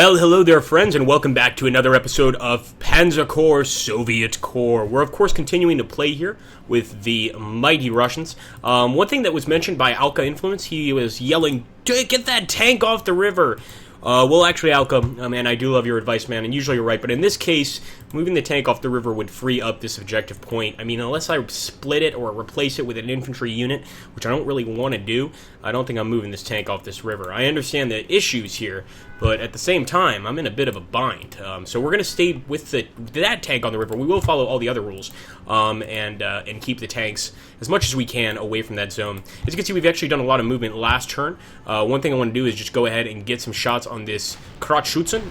Well, hello there, friends, and welcome back to another episode of Panzer Corps Soviet Corps. We're, of course, continuing to play here with the mighty Russians. One thing that was mentioned by Alka Influence, he was yelling, "Get that tank off the river!" Well, actually, Alka, man, I do love your advice, man, and usually you're right, but in this case, moving the tank off the river would free up this objective point. I mean, unless I split it or replace it with an infantry unit, which I don't really want to do, I don't think I'm moving this tank off this river. I understand the issues here, but at the same time, I'm in a bit of a bind. So we're going to stay with that tank on the river. We will follow all the other rules and keep the tanks as much as we can away from that zone. As you can see, we've actually done a lot of movement last turn. One thing I want to do is just go ahead and get some shots on this Krautschützen,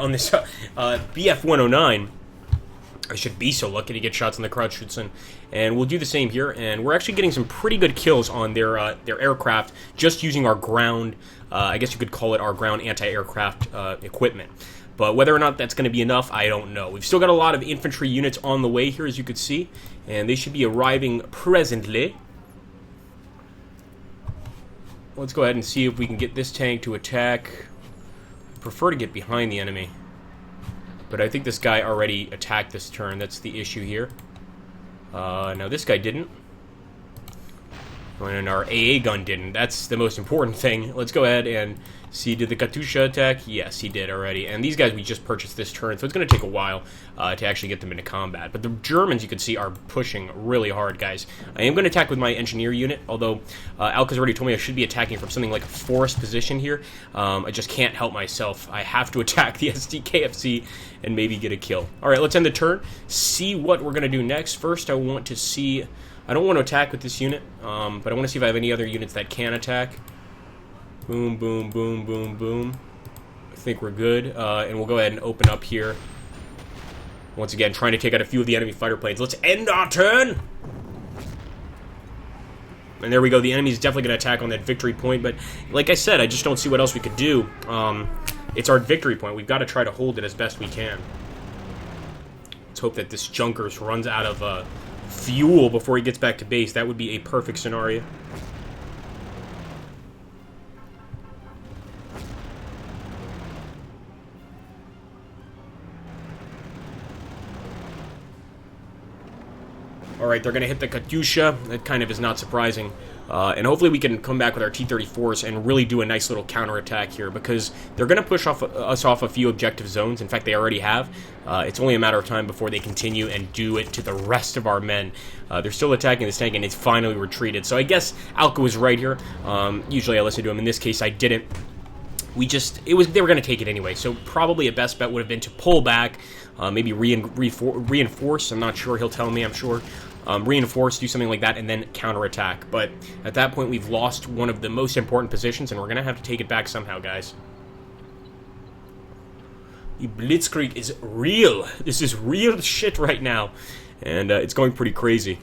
on this BF-109. I should be so lucky to get shots on the Krautschützen, and we'll do the same here. And we're actually getting some pretty good kills on their aircraft, just using our ground. I guess you could call it our ground anti-aircraft equipment. But whether or not that's going to be enough, I don't know. We've still got a lot of infantry units on the way here, as you could see, and they should be arriving presently. Let's go ahead and see if we can get this tank to attack. I prefer to get behind the enemy, but I think this guy already attacked this turn. That's the issue here. Now this guy didn't. And our AA gun didn't. That's the most important thing. Let's go ahead and see, did the Katyusha attack? Yes, he did already. And these guys we just purchased this turn, so it's going to take a while to actually get them into combat. But the Germans, you can see, are pushing really hard, guys. I am going to attack with my engineer unit, although Alka's already told me I should be attacking from something like a forest position here. I just can't help myself. I have to attack the SDKFC and maybe get a kill. All right, let's end the turn, see what we're going to do next. First, I want to see... I don't want to attack with this unit, but I want to see if I have any other units that can attack. Boom, boom, boom, boom, boom. I think we're good, and we'll go ahead and open up here. Once again, trying to take out a few of the enemy fighter planes. Let's end our turn! And there we go. The enemy's definitely going to attack on that victory point, but like I said, I just don't see what else we could do. It's our victory point. We've got to try to hold it as best we can. Let's hope that this Junkers runs out of... fuel before he gets back to base. That would be a perfect scenario. Alright, they're going to hit the Katyusha. That kind of is not surprising. And hopefully we can come back with our T-34s and really do a nice little counterattack here, because they're going to push us off a few objective zones. In fact, they already have. It's only a matter of time before they continue and do it to the rest of our men. They're still attacking this tank, and it's finally retreated. So I guess Alka was right here. Usually I listen to him. In this case, I didn't. They were going to take it anyway, so probably a best bet would have been to pull back, maybe reinforce. I'm not sure. He'll tell me, I'm sure. Reinforce, do something like that, and then counterattack. But at that point, we've lost one of the most important positions, and we're going to have to take it back somehow, guys. The Blitzkrieg is real. This is real shit right now, and it's going pretty crazy.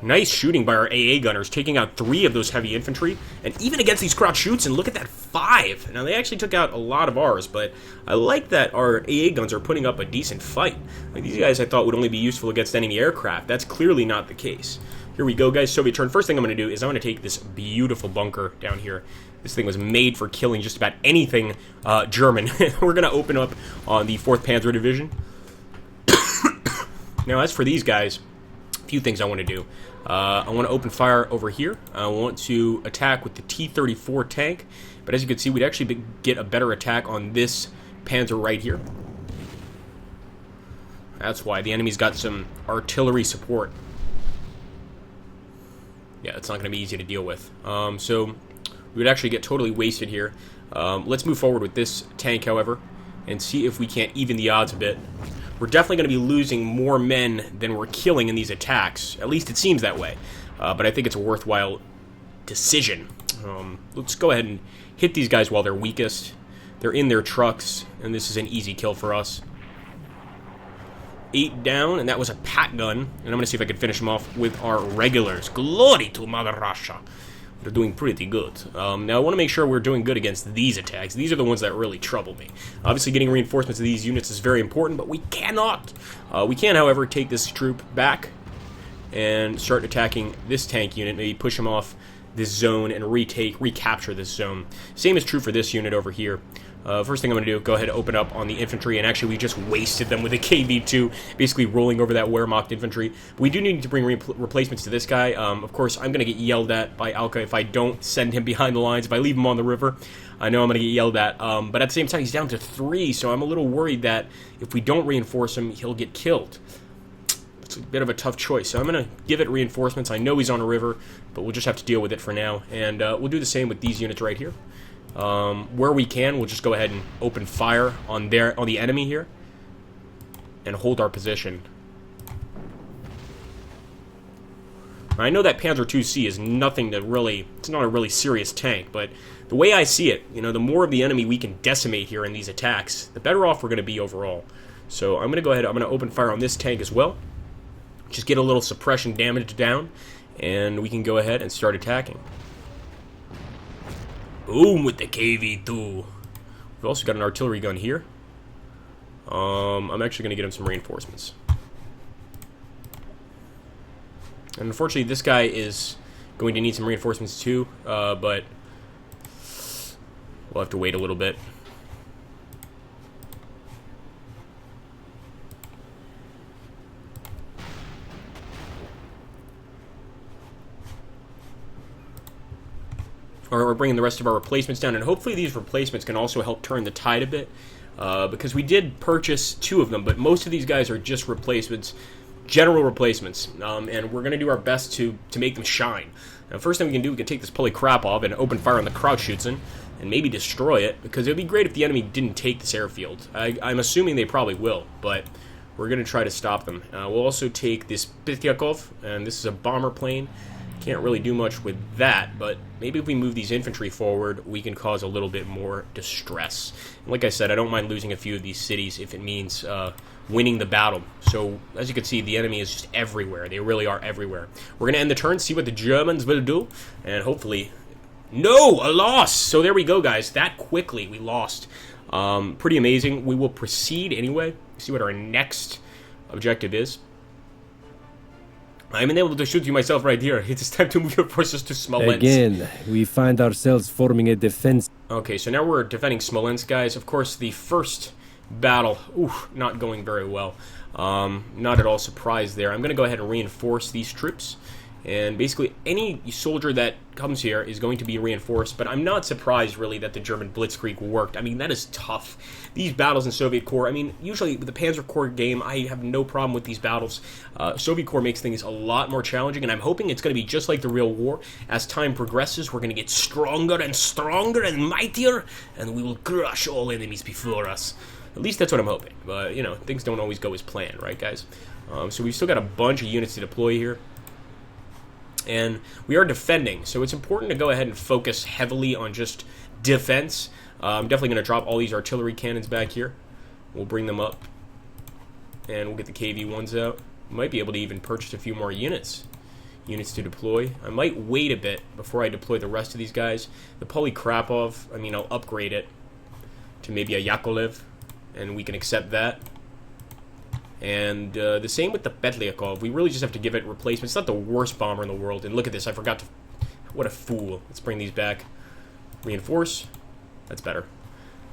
Nice shooting by our AA gunners, taking out 3 of those heavy infantry, and even against these Krautschützen, look at that 5. Now, they actually took out a lot of ours, but I like that our AA guns are putting up a decent fight. Like, these guys I thought would only be useful against enemy aircraft. That's clearly not the case. Here we go, guys. Soviet turn. First thing I'm going to do is I'm going to take this beautiful bunker down here. This thing was made for killing just about anything German. We're going to open up on the 4th Panzer Division. Now, as for these guys, a few things I want to do. I want to open fire over here. I want to attack with the T-34 tank. But as you can see, we'd actually get a better attack on this Panzer right here. That's why. The enemy's got some artillery support. Yeah, it's not going to be easy to deal with. So we would actually get totally wasted here. Let's move forward with this tank, however, and see if we can't even the odds a bit. We're definitely going to be losing more men than we're killing in these attacks. At least it seems that way. But I think it's a worthwhile decision. Let's go ahead and hit these guys while they're weakest. They're in their trucks, and this is an easy kill for us. 8 down, and that was a pat gun. And I'm going to see if I can finish them off with our regulars. Glory to Mother Russia. They're doing pretty good. Now, I want to make sure we're doing good against these attacks. These are the ones that really trouble me. Obviously, getting reinforcements of these units is very important, but we cannot. We can, however, take this troop back and start attacking this tank unit, maybe push them off this zone and recapture this zone. Same is true for this unit over here. First thing I'm going to do, go ahead and open up on the infantry, and actually we just wasted them with a KV-2, basically rolling over that Wehrmacht infantry. But we do need to bring replacements to this guy. Of course, I'm going to get yelled at by Alka if I don't send him behind the lines, if I leave him on the river. I know I'm going to get yelled at, but at the same time, he's down to 3, so I'm a little worried that if we don't reinforce him, he'll get killed. It's a bit of a tough choice, so I'm going to give it reinforcements. I know he's on a river, but we'll just have to deal with it for now, and we'll do the same with these units right here. Where we can, we'll just go ahead and open fire on the enemy here and hold our position. I know that Panzer IIc is nothing to really, it's not a really serious tank, but the way I see it, the more of the enemy we can decimate here in these attacks, the better off we're going to be overall. So I'm going to go ahead, I'm going to open fire on this tank as well. Just get a little suppression damage down, and we can go ahead and start attacking. Boom with the KV-2. We've also got an artillery gun here. I'm actually going to get him some reinforcements. And unfortunately, this guy is going to need some reinforcements too, but we'll have to wait a little bit. We're bringing the rest of our replacements down, and hopefully these replacements can also help turn the tide a bit, because we did purchase 2 of them, but most of these guys are just replacements, general replacements, and we're going to do our best to make them shine. Now, first thing we can do, we can take this Polykrapov and open fire on the Krautschützen, and maybe destroy it, because it would be great if the enemy didn't take this airfield. I'm assuming they probably will, but we're going to try to stop them. We'll also take this Pityakov, and this is a bomber plane. Can't really do much with that, but maybe if we move these infantry forward, we can cause a little bit more distress. And like I said, I don't mind losing a few of these cities if it means winning the battle. So, as you can see, the enemy is just everywhere. They really are everywhere. We're going to end the turn, see what the Germans will do, and hopefully... No! A loss! So there we go, guys. That quickly, we lost. Pretty amazing. We will proceed anyway. See what our next objective is. I'm unable to shoot you myself right here. It is time to move your forces to Smolensk. Again, we find ourselves forming a defense. Okay, so now we're defending Smolensk, guys. Of course, the first battle, not going very well. Not at all surprised there. I'm going to go ahead and reinforce these troops. And basically, any soldier that comes here is going to be reinforced, but I'm not surprised, really, that the German Blitzkrieg worked. I mean, that is tough. These battles in Soviet Corps, I mean, usually with the Panzer Corps game, I have no problem with these battles. Soviet Corps makes things a lot more challenging, and I'm hoping it's going to be just like the real war. As time progresses, we're going to get stronger and stronger and mightier, and we will crush all enemies before us. At least that's what I'm hoping. But, things don't always go as planned, right, guys? So we've still got a bunch of units to deploy here. And we are defending, so it's important to go ahead and focus heavily on just defense. I'm definitely going to drop all these artillery cannons back here. We'll bring them up, and we'll get the KV-1s out. Might be able to even purchase a few more units to deploy. I might wait a bit before I deploy the rest of these guys. The Polykrapov, I'll upgrade it to maybe a Yakolev, and we can accept that. And the same with the Petliakov. We really just have to give it replacement. It's not the worst bomber in the world. And look at this. I forgot to... What a fool. Let's bring these back. Reinforce. That's better.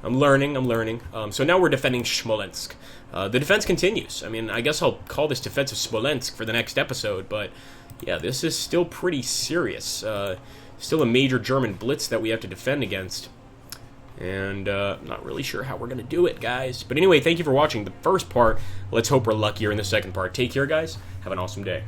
I'm learning. So now we're defending Smolensk. The defense continues. I guess I'll call this defensive Smolensk for the next episode. But, yeah, this is still pretty serious. Still a major German blitz that we have to defend against. And I'm not really sure how we're going to do it, guys. But anyway, thank you for watching the first part. Let's hope we're luckier in the second part. Take care, guys. Have an awesome day.